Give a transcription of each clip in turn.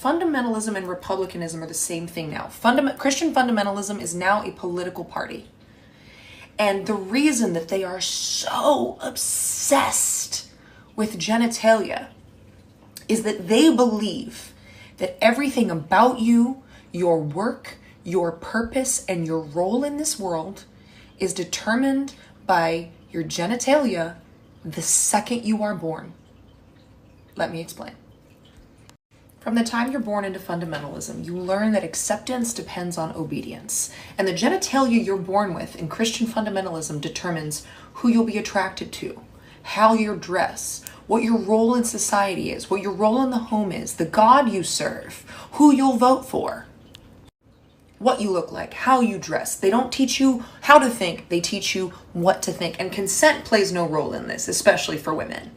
fundamentalism and republicanism are the same thing now. Christian fundamentalism is now a political party. And the reason that they are so obsessed with genitalia is that they believe that everything about you, your work, your purpose, and your role in this world is determined by your genitalia the second you are born. Let me explain. From the time you're born into fundamentalism, you learn that acceptance depends on obedience. And the genitalia you're born with in Christian fundamentalism determines who you'll be attracted to, how you dress, what your role in society is, what your role in the home is, the God you serve, who you'll vote for, what you look like, how you dress. They don't teach you how to think, they teach you what to think. And consent plays no role in this, especially for women.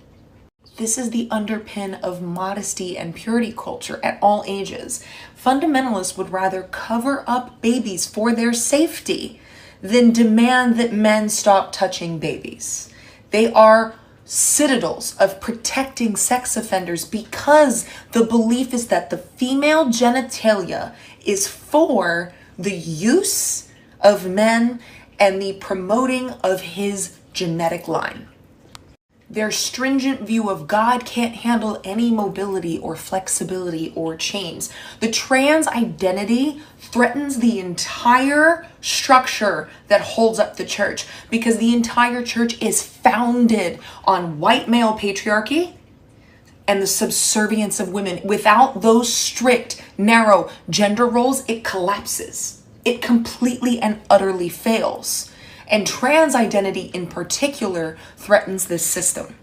This is the underpin of modesty and purity culture at all ages. Fundamentalists would rather cover up babies for their safety than demand that men stop touching babies. They are citadels of protecting sex offenders because the belief is that the female genitalia is for the use of men and the promoting of his genetic line. Their stringent view of God can't handle any mobility or flexibility or change. The trans identity threatens the entire structure that holds up the church because the entire church is founded on white male patriarchy and the subservience of women. Without those strict, narrow gender roles, it collapses. It completely and utterly fails. And trans identity in particular threatens this system.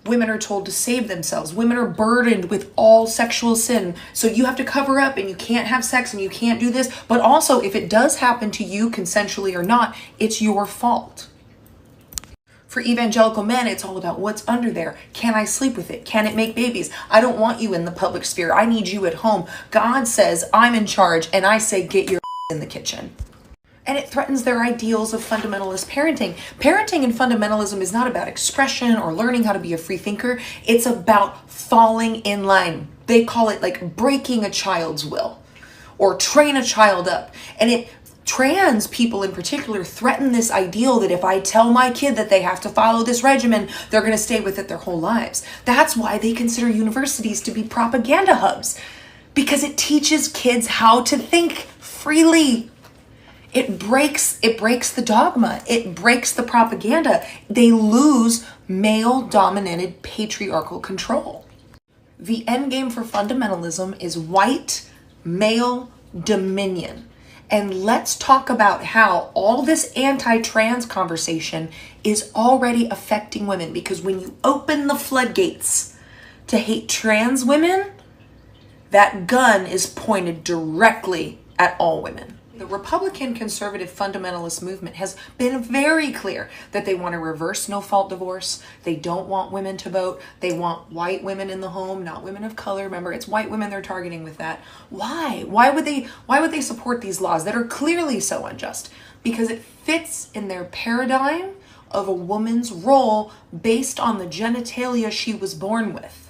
Women are told to save themselves. Women are burdened with all sexual sin. So you have to cover up and you can't have sex and you can't do this. But also, if it does happen to you, consensually or not, it's your fault. For evangelical men, it's all about what's under there. Can I sleep with it? Can it make babies? I don't want you in the public sphere. I need you at home. God says I'm in charge and I say get your in the kitchen. And it threatens their ideals of fundamentalist parenting. Parenting in fundamentalism is not about expression or learning how to be a free thinker. It's about falling in line. They call it like breaking a child's will or train a child up. And trans people in particular threaten this ideal that if I tell my kid that they have to follow this regimen, they're going to stay with it their whole lives. That's why they consider universities to be propaganda hubs, because it teaches kids how to think freely. It breaks the dogma. It breaks the propaganda. They lose male-dominated patriarchal control. The end game for fundamentalism is white male dominion. And let's talk about how all this anti-trans conversation is already affecting women. Because when you open the floodgates to hate trans women, that gun is pointed directly at all women. The Republican conservative fundamentalist movement has been very clear that they want to reverse no-fault divorce. They don't want women to vote. They want white women in the home, not women of color. Remember, it's white women they're targeting with that. Why? Why would they support these laws that are clearly so unjust? Because it fits in their paradigm of a woman's role based on the genitalia she was born with.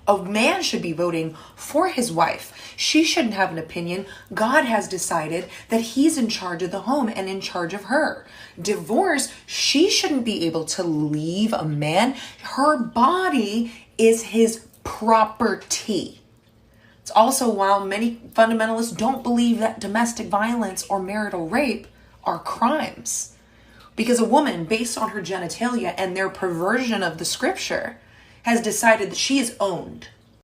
A man should be voting for his wife. She shouldn't have an opinion. God has decided that he's in charge of the home and in charge of her. Divorce, she shouldn't be able to leave a man. Her body is his property. It's also why many fundamentalists don't believe that domestic violence or marital rape are crimes. Because a woman, based on her genitalia and their perversion of the scripture, has decided that she is owned.